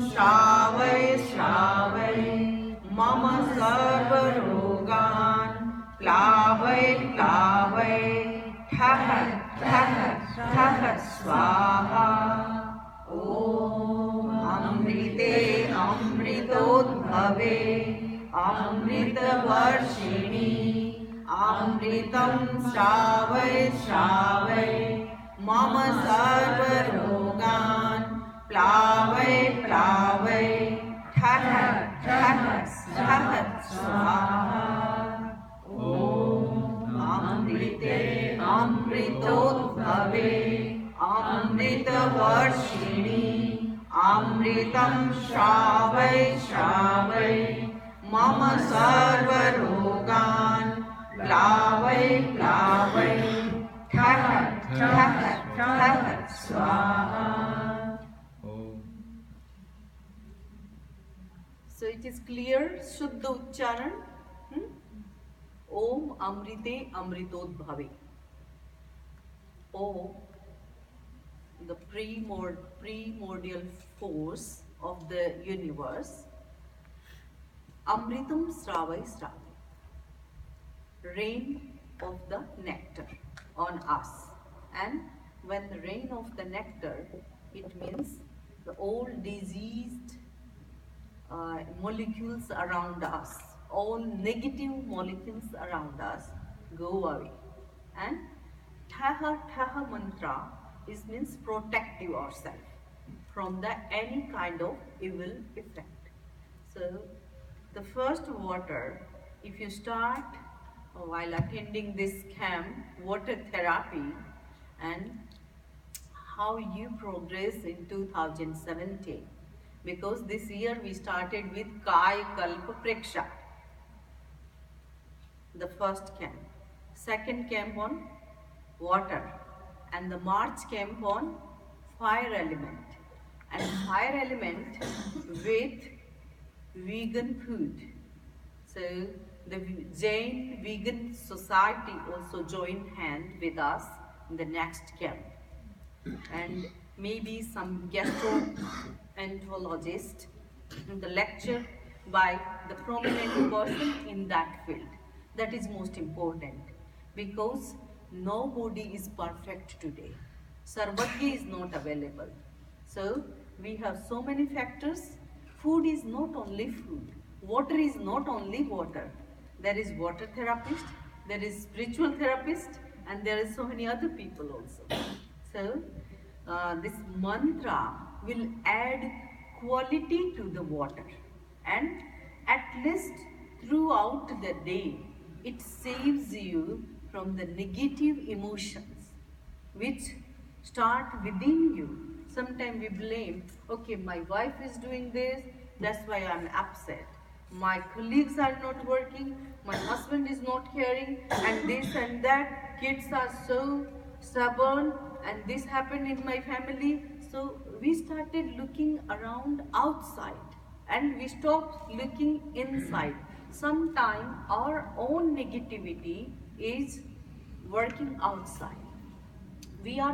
श्रावय श्रावय मम सर्वरोगान् प्लावय प्लावय ठः ठः ठः स्वाहा। ॐ अमृते अमृतोद्भवे अमृतवर्षिणि अमृतं श्रावय श्रावय मम सर्वरोगान् प्लावय प्लावय ठः ठः ठः स्वाहा। ॐ अमृते अमृतोद्भवे अमृतवर्षिणि अमृतं श्रावय श्रावय मम सर्वरोगान् प्लावय प्लावय ठः ठः ठः स्वाहा। So it is clear, Shuddha Uchcharan. Om Amrite Amritodbhave. Om, the primordial force of the universe. Amritam Sravai Sravai. Rain of the nectar on us. And when the rain of the nectar, it means the old diseased molecules around us, all negative molecules around us go away. And Thaha Thaha mantra means protect yourself from any kind of evil effect. So the first water, if you start while attending this camp, water therapy, and how you progress in 2017. Because this year we started with Kai Kalpa Preksha, the first camp. Second camp on water, and the March camp on fire element. And fire element with vegan food. So the Jain Vegan Society also joined hand with us in the next camp. And maybe some gastroenterologist in the lecture by the prominent person in that field. That is most important, because nobody is perfect today. Sarvagya is not available. So we have so many factors. Food is not only food. Water is not only water. There is water therapist, there is spiritual therapist, and there is so many other people also. So this mantra will add quality to the water, and at least throughout the day it saves you from the negative emotions which start within you. Sometimes we blame, okay, my wife is doing this, that's why I'm upset. My colleagues are not working, my husband is not caring, and this and that, kids are so stubborn, and this happened in my family. So we started looking around outside and we stopped looking inside. Sometimes our own negativity is working outside. We are